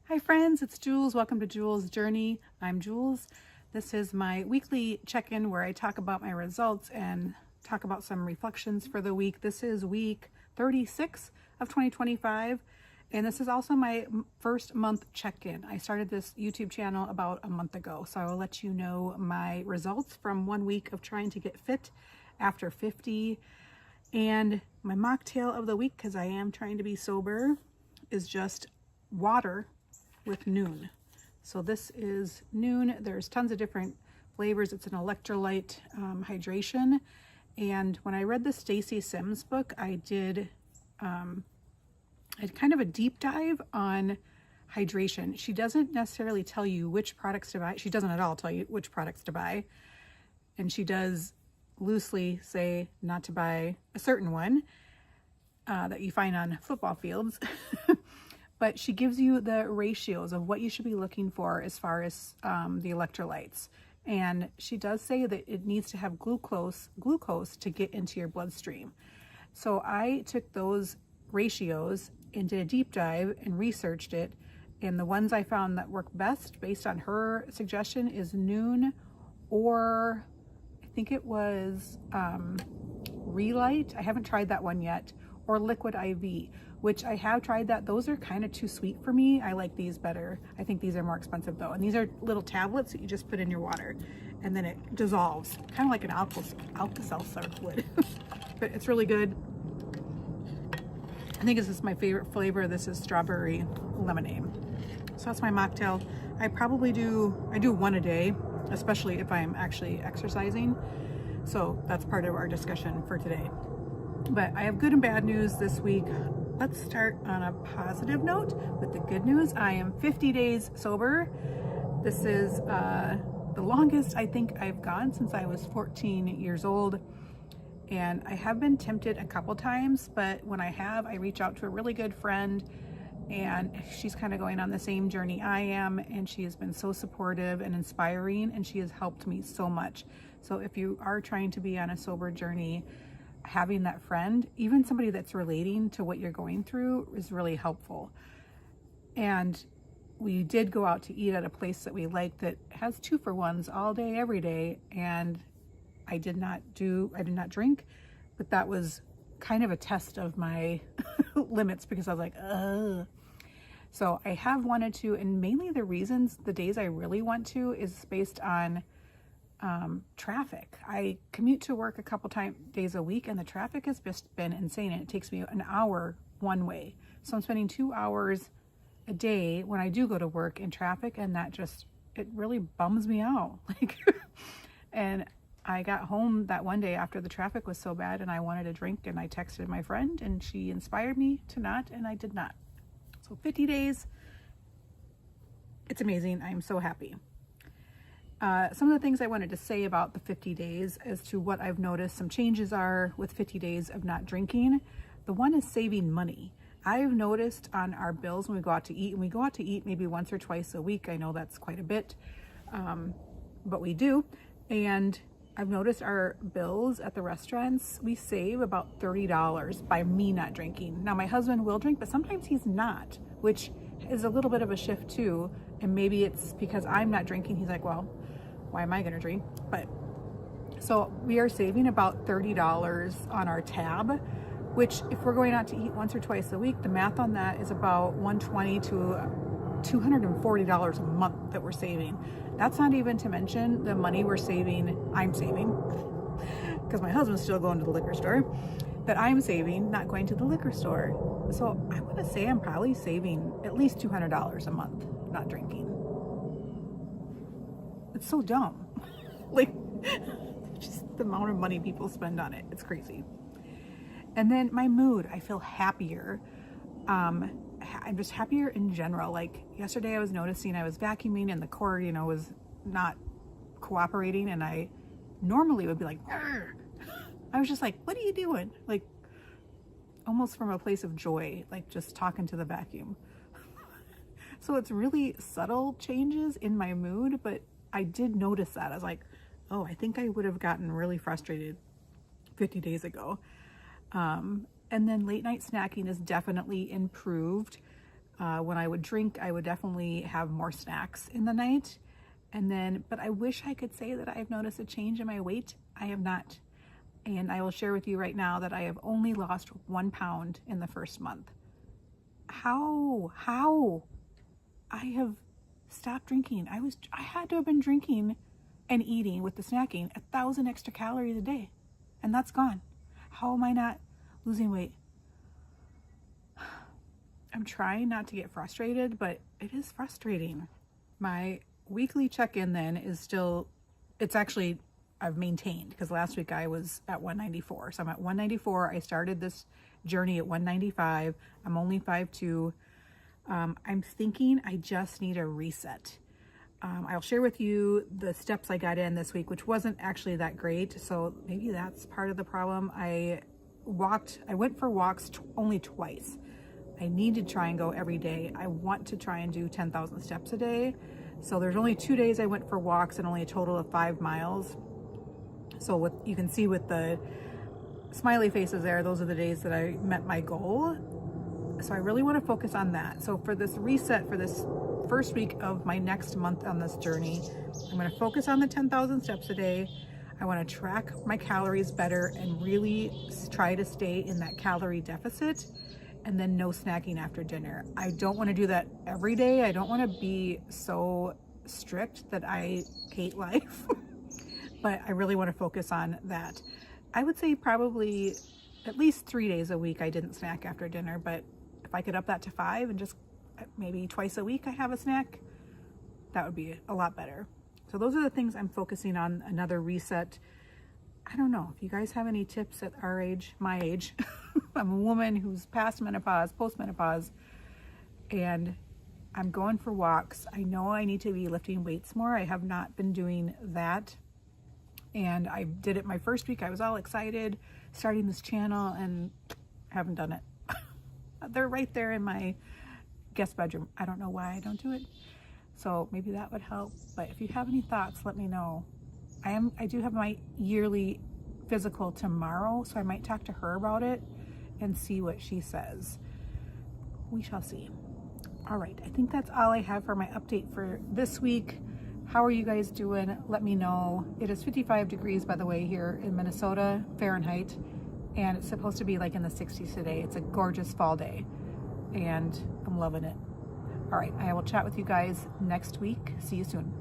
Hi friends, it's Jules. Welcome to Jules' Journey. I'm Jules. This is my weekly check-in where I talk about my results and talk about some reflections for the week. This is week 36 of 2025, and this is also my first month check-in. I started this YouTube channel about a month ago, so I will let you know my results from 1 week of trying to get fit after 50. And my mocktail of the week, because I am trying to be sober, is just water with Noon. So this is Noon. There's tons of different flavors. It's an electrolyte hydration. And when I read the Stacy Sims book, I did kind of a deep dive on hydration. She doesn't necessarily tell you which products to buy. She doesn't at all tell you which products to buy. And she does loosely say not to buy a certain one that you find on football fields. But she gives you the ratios of what you should be looking for as far as the electrolytes. And she does say that it needs to have glucose to get into your bloodstream. So I took those ratios and did a deep dive and researched it. And the ones I found that work best based on her suggestion is Noon, or I think it was Relight. I haven't tried that one yet. Or Liquid IV, which I have tried that. Those are kind of too sweet for me. I like these better. I think these are more expensive though. And these are little tablets that you just put in your water and then it dissolves, kind of like an Alka-Seltzer would. But it's really good. I think this is my favorite flavor. This is strawberry lemonade. So that's my mocktail. I do one a day, especially if I'm actually exercising. So that's part of our discussion for today. But I have good and bad news this week. Let's start on a positive note with the good news. I am 50 days sober. This is the longest I think I've gone since I was 14 years old. And I have been tempted a couple times, but when I reach out to a really good friend, and she's kind of going on the same journey I am, and she has been so supportive and inspiring, and she has helped me so much. So if you are trying to be on a sober journey, having that friend, even somebody that's relating to what you're going through, is really helpful. And we did go out to eat at a place that we like that has 2-for-1s all day, every day. And I did not drink, but that was kind of a test of my limits because I was like, ugh. So I have wanted to, and mainly the days I really want to is based on traffic. I commute to work a couple days a week, and the traffic has just been insane, and it takes me an hour one way. So I'm spending 2 hours a day when I do go to work in traffic, and it really bums me out. And I got home that one day after the traffic was so bad and I wanted a drink, and I texted my friend and she inspired me to not, and I did not. So 50 days, it's amazing. I'm so happy. Some of the things I wanted to say about the 50 days as to what I've noticed some changes are with 50 days of not drinking. The one is saving money. I've noticed on our bills when we go out to eat, and we go out to eat maybe once or twice a week. I know that's quite a bit, but we do. And I've noticed our bills at the restaurants, we save about $30 by me not drinking. Now my husband will drink, but sometimes he's not, which is a little bit of a shift too. And maybe it's because I'm not drinking. He's like, well, why am I going to drink? But so we are saving about $30 on our tab, which if we're going out to eat once or twice a week, the math on that is about $120 to $240 a month that we're saving. That's not even to mention the money I'm saving, because my husband's still going to the liquor store, that I'm saving not going to the liquor store. So I want to say I'm probably saving at least $200 a month not drinking. It's so dumb. Just the amount of money people spend on it. It's crazy. And then my mood, I feel happier. I'm just happier in general. Like yesterday I was noticing I was vacuuming and the cord, was not cooperating, and I normally would be like, "Arr!" I was just like, what are you doing? Like almost from a place of joy, like just talking to the vacuum. So it's really subtle changes in my mood, but I did notice that. I was like, oh, I think I would have gotten really frustrated 50 days ago. And then late night snacking is definitely improved. When I would drink, I would definitely have more snacks in the night. And then, but I wish I could say that I've noticed a change in my weight. I have not. And I will share with you right now that I have only lost 1 pound in the first month. How? I have stopped drinking. I had to have been drinking and eating with the snacking 1,000 extra calories a day, and that's gone. How am I not losing weight? I'm trying not to get frustrated, but it is frustrating. My weekly check-in then is still, it's actually, I've maintained, because last week I was at 194. So I'm at 194. I started this journey at 195. I'm only 5'2". I'm thinking I just need a reset. I'll share with you the steps I got in this week, which wasn't actually that great. So maybe that's part of the problem. I went for walks only twice. I need to try and go every day. I want to try and do 10,000 steps a day. So there's only 2 days I went for walks and only a total of 5 miles. So you can see with the smiley faces there, those are the days that I met my goal. So I really want to focus on that. So for this reset, for this first week of my next month on this journey, I'm going to focus on the 10,000 steps a day. I want to track my calories better and really try to stay in that calorie deficit, and then no snacking after dinner. I don't want to do that every day. I don't want to be so strict that I hate life, but I really want to focus on that. I would say probably at least 3 days a week I didn't snack after dinner, but if I could up that to 5 and just maybe twice a week I have a snack, that would be a lot better. So those are the things I'm focusing on, another reset. I don't know if you guys have any tips at our age, my age. I'm a woman who's past menopause, post-menopause, and I'm going for walks. I know I need to be lifting weights more. I have not been doing that. And I did it my first week. I was all excited starting this channel and haven't done it. They're right there in my guest bedroom. I don't know why I don't do it. So maybe that would help. But if you have any thoughts, let me know. I do have my yearly physical tomorrow, so I might talk to her about it and see what she says. We shall see. All right, I think that's all I have for my update for this week. How are you guys doing? Let me know. It is 55 degrees, by the way, here in Minnesota, Fahrenheit, and it's supposed to be like in the 60s today. It's a gorgeous fall day, and I'm loving it. All right, I will chat with you guys next week. See you soon.